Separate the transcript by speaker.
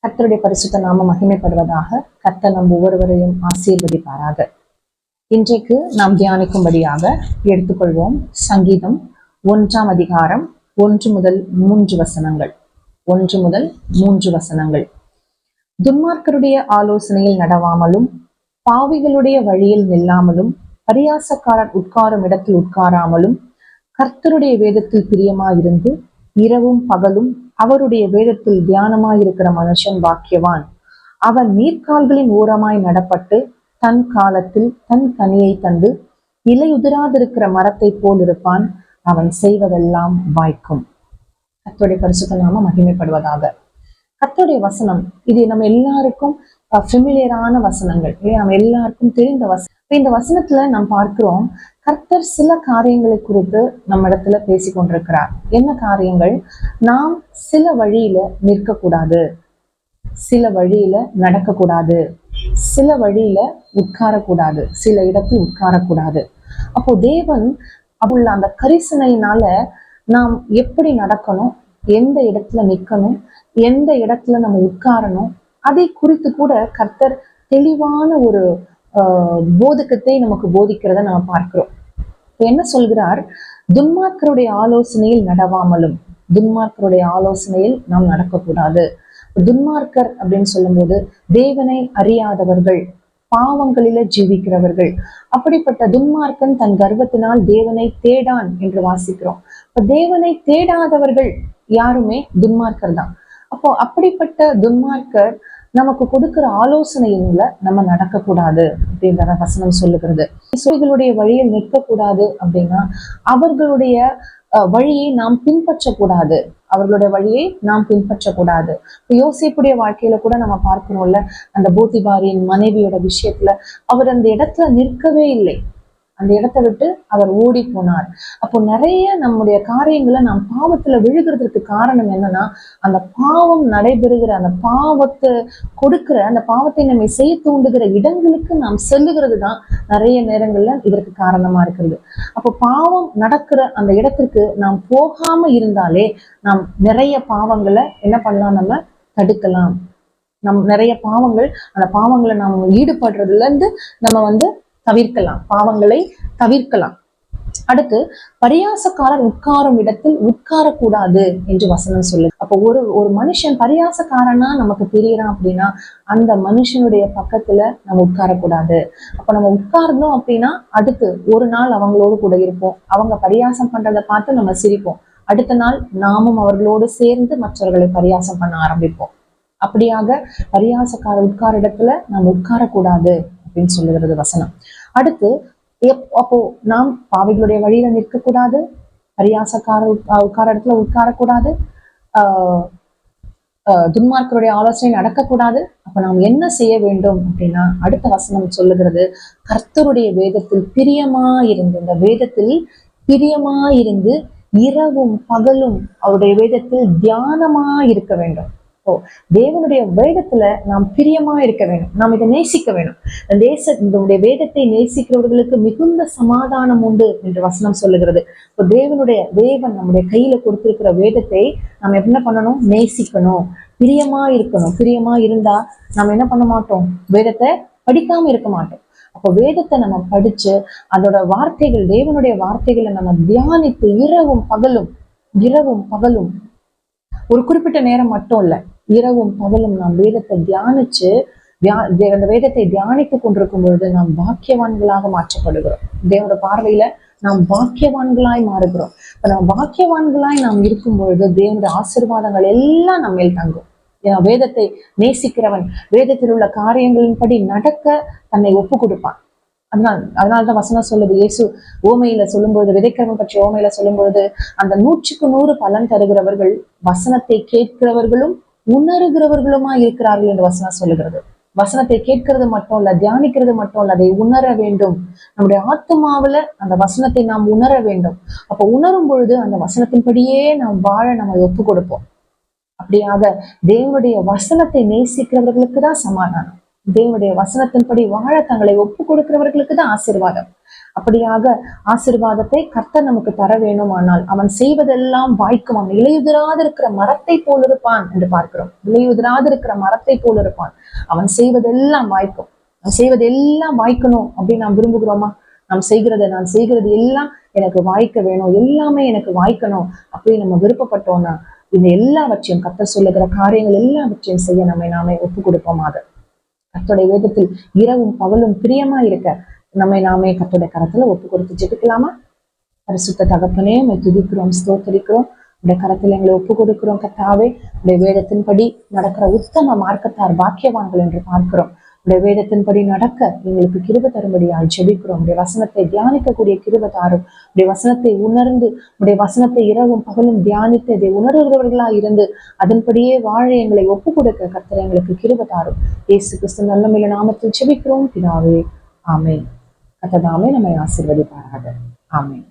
Speaker 1: கர்த்தருடைய பரிசுத்த நாமம் மகிமைப்படுவதாக. கர்த்தர் நம் ஒவ்வொருவரையும் ஆசீர்வதிப்பாராக. இன்றைக்கு நாம் தியானிக்கும்படியாக எடுத்துக்கொள்வோம் சங்கீதம் 1ஆம் அதிகாரம் 1 முதல் 3 வசனங்கள். 1 முதல் 3 வசனங்கள். துன்மார்க்கருடைய ஆலோசனையில் நடவாமலும், பாவிகளுடைய வழியில் நில்லாமலும், பரியாசக்காரர் உட்காரும் இடத்தில் உட்காராமலும், கர்த்தருடைய வேதத்தில் பிரியமாயிருந்து இரவும் பகலும் அவருடைய வேதத்தில் தியானமாயிருக்கிற மனுஷன் பாக்கியவான். அவன் நீர்க்கால்களின் ஓரமாய் நடப்பட்டு தன் காலத்தில் தன் கனியை தந்து இலையுதிராதிருக்கிற மரத்தை போல் இருப்பான். அவன் செய்வதெல்லாம் வாய்க்கும். கர்த்தருடைய பரிசுத்த நாமம் மகிமைப்படுவதாக. கர்த்தருடைய வசனம் இது நம்ம எல்லாருக்கும் ஃபெமிலியரான வசனங்கள், நம்ம எல்லாருக்கும் தெரிந்த வசனம். இந்த வசனத்துல நாம் பார்க்கிறோம், கர்த்தர் சில காரியங்களை குறித்து நம்ம இடத்துல பேசி கொண்டிருக்கிறார். என்ன காரியங்கள்? நாம் சில வழியில நிற்கக்கூடாது, சில வழியில நடக்கக்கூடாது, சில வழியில உட்காரக்கூடாது, சில இடத்தில் உட்காரக்கூடாது. அப்போ தேவன் உள்ள அந்த கரிசனையினால நாம் எப்படி நடக்கணும், எந்த இடத்துல நிற்கணும், எந்த இடத்துல நம்ம உட்காரணும், அதை குறித்து கூட கர்த்தர் தெளிவான ஒரு போதகத்தை நமக்கு போதிக்கிறத நம்ம பார்க்கிறோம். என்ன சொல்கிறார்? துன்மார்க்கருடைய ஆலோசனையில் நடவாமலும், துன்மார்க்கருடைய ஆலோசனையில் நாம் நடக்கக்கூடாது. துன்மார்க்கர் அப்படின்னு சொல்லும் போது தேவனை அறியாதவர்கள், பாவங்களில ஜீவிக்கிறவர்கள். அப்படிப்பட்ட துன்மார்க்கன் தன் கர்வத்தினால் தேவனை தேடான் என்று வாசிக்கிறோம். இப்ப தேவனை தேடாதவர்கள் யாருமே துன்மார்க்கர் தான். அப்போ அப்படிப்பட்ட துன்மார்க்கர் நமக்கு கொடுக்கிற ஆலோசனையில நம்ம நடக்கக்கூடாது அப்படின்றத வசனம் சொல்லுகிறது. இஸ்ரவேலுடைய வழியில் நிற்கக்கூடாது அப்படின்னா அவர்களுடைய வழியை நாம் பின்பற்றக்கூடாது, அவர்களுடைய வழியை நாம் பின்பற்றக்கூடாது. யோசேப்புடைய வாழ்க்கையில கூட நம்ம பார்க்கணும்ல, அந்த போத்திபாரின் மனைவியோட விஷயத்துல அவர் அந்த இடத்துல நிற்கவே இல்லை, அந்த இடத்தை விட்டு அவர் ஓடி போனார். அப்போ நிறைய நம்முடைய காரியங்களை நாம் பாவத்துல விழுகிறதுக்கு காரணம் என்னன்னா, அந்த பாவம் நடைபெறுகிற, அந்த பாவத்தை கொடுக்கிற, அந்த பாவத்தை நம்மை செய்ய தூண்டுகிற இடங்களுக்கு நாம் செல்லுகிறது தான் நிறைய நேரங்கள்ல இதற்கு காரணமா இருக்கிறது. அப்போ பாவம் நடக்கிற அந்த இடத்திற்கு நாம் போகாம இருந்தாலே நாம் நிறைய பாவங்களை என்ன பண்ணலாம், நம்ம தடுக்கலாம். நிறைய பாவங்கள், அந்த பாவங்களை நாம் ஈடுபடுறதுல இருந்து நம்ம தவிர்க்கலாம், பாவங்களை தவிர்க்கலாம். அடுத்து, பரியாசக்காரர் உட்காரும் இடத்தில் உட்காரக்கூடாது என்று வசனம் சொல்லுது. அப்போ ஒரு மனுஷன் பரியாசக்காரனா நமக்கு தெரியறான் அப்படின்னா அந்த மனுஷனுடைய பக்கத்துல நம்ம உட்காரக்கூடாது. அப்ப நம்ம உட்கார்ந்தோம் அப்படின்னா அடுத்து ஒரு நாள் அவங்களோடு கூட இருப்போம், அவங்க பரியாசம் பண்றதை பார்த்து நம்ம சிரிப்போம், அடுத்த நாள் நாமும் அவர்களோடு சேர்ந்து மற்றவர்களை பரியாசம் பண்ண ஆரம்பிப்போம். அப்படியாக பரியாசக்கார உட்கார இடத்துல நாம் உட்காரக்கூடாது அப்படின்னு சொல்லுகிறது வசனம். அடுத்து, அப்போ நாம் பாவிகளுடைய வழியில நிற்கக்கூடாது, பரியாசக்கார உட்கார இடத்துல உட்காரக்கூடாது, துன்மார்க்கருடைய ஆலோசனை நடக்கக்கூடாது. அப்ப நாம் என்ன செய்ய வேண்டும் அப்படின்னா அடுத்த வசனம் சொல்லுகிறது, கர்த்தருடைய வேதத்தில் பிரியமாயிருந்து, இந்த வேதத்தில் பிரியமாயிருந்து இரவும் பகலும் அவருடைய வேதத்தில் தியானமா இருக்க வேண்டும். தேவனுடைய வேதத்துல நாம் பிரியமா இருக்க வேண்டும், நாம் இதை நேசிக்க வேண்டும். இந்த வேதத்தை நேசிக்கிறவர்களுக்கு மிகுந்த சமாதானம் உண்டு என்று வசனம் சொல்லுகிறது. இப்போ தேவன் நம்முடைய கையில கொடுத்திருக்கிற வேதத்தை நாம் என்ன பண்ணணும்? நேசிக்கணும், பிரியமா இருக்கணும். பிரியமா இருந்தா நாம் என்ன பண்ண மாட்டோம்? வேதத்தை படிக்காம இருக்க மாட்டோம். அப்போ வேதத்தை நம்ம படிச்சு அதோட வார்த்தைகள், தேவனுடைய வார்த்தைகளை நம்ம தியானித்து இரவும் பகலும் ஒரு குறிப்பிட்ட நேரம் மட்டும் இல்ல, இரவும் பகலும் நாம் வேதத்தை தியானிச்சு அந்த வேதத்தை தியானித்து கொண்டிருக்கும் பொழுது நாம் பாக்கியவான்களாக மாற்றப்படுகிறோம். தேவனோட பார்வையில நாம் பாக்கியவான்களாய் மாறுகிறோம். இப்ப நம்ம பாக்கியவான்களாய் நாம் இருக்கும் பொழுது தேவனுடைய ஆசீர்வாதங்கள் எல்லாம் நம்ம மேல் தங்கும். வேதத்தை நேசிக்கிறவன் வேதத்தில் உள்ள காரியங்களின்படி நடக்க தன்னை ஒப்பு கொடுப்பான். அதனால்தான் வசனம் சொல்லுது, இயேசு ஓமையில சொல்லும்பொழுது, விதைக்கிறவன் பற்றிய ஓமையில சொல்லும்பொழுது, அந்த 100க்கு 100 பலன் தருகிறவர்கள் வசனத்தை கேட்கிறவர்களும் உணர்கிறவர்களுமா இருக்கிறார்கள் என்று வசனம் சொல்லுகிறது. வசனத்தை கேட்கிறது மட்டும் இல்ல, தியானிக்கிறது மட்டும் இல்ல, அதை உணர வேண்டும். நம்முடைய ஆத்மாவில அந்த வசனத்தை நாம் உணர வேண்டும். அப்ப உணரும் பொழுது அந்த வசனத்தின்படியே நாம் வாழ நம்ம ஒப்பு கொடுப்போம். அப்படியாக தேவனுடைய வசனத்தை நேசிக்கிறவர்களுக்கு தான் சமாதானம், தேவனுடைய வசனத்தின்படி வாழ தங்களை ஒப்பு கொடுக்கிறவர்களுக்கு தான் ஆசீர்வாதம். அப்படியாக ஆசீர்வாதத்தை கர்த்தர் நமக்கு தர வேணுமானால் அவன் செய்வதெல்லாம் வாய்க்கும். அவன் இலையுதிராது இருக்கிற மரத்தை போல் இருப்பான் என்று பார்க்கிறோம். இலையுதிராது இருக்கிற மரத்தை போல் இருப்பான். அவன் செய்வதெல்லாம் வாய்க்கும். அவன் செய்வதெல்லாம் வாய்க்கணும் அப்படின்னு நாம் விரும்புகிறோமா? நான் செய்கிறது எல்லாம் எனக்கு வாய்க்க வேணும், எல்லாமே எனக்கு வாய்க்கணும் அப்படின்னு நம்ம விருப்பப்பட்டோம்னா இந்த எல்லாவற்றையும் கர்த்தர் சொல்லுகிற காரியங்கள் எல்லாவற்றையும் செய்ய நாமே ஒப்பு கொடுப்போமாக. கர்த்தருடைய வேதத்தில் இரவும் பகலும் பிரியமா இருக்க நாமே கர்த்தருடைய கரத்துல ஒப்பு கொடுத்து ஜெபிக்கலாமா? பரிசுத்த தகப்பனே, உம்மை துதிக்கிறோம், ஸ்தோத்தரிக்கிறோம். உடைய கரத்துல எங்களை ஒப்பு கொடுக்கிறோம் கர்த்தாவே. உடைய வேதத்தின்படி நடக்கிற உத்தம மார்க்கத்தார் பாக்கியவான்கள் என்று பார்க்கிறோம். உடைய வேதத்தின்படி நடக்க எங்களுக்கு கிருபை தரும்படியால் ஜெபிக்கிறோம். உடைய வசனத்தை தியானிக்கக்கூடிய கிருபை தாரும். உடைய வசனத்தை உணர்ந்து உடைய வசனத்தை இரவும் பகலும் தியானித்து இதை உணர்கிறவர்களா இருந்து அதன்படியே வாழ எங்களை ஒப்பு கொடுக்க கர்த்தர் எங்களுக்கு கிருபை தாரும். இயேசு கிறிஸ்து நல்ல நாமத்தில் ஜெபிக்கிறோம் பிதாவே, ஆமென். கர்த்தர் தாமே நம்மை ஆசீர்வதிப்பாராக. ஆமென்.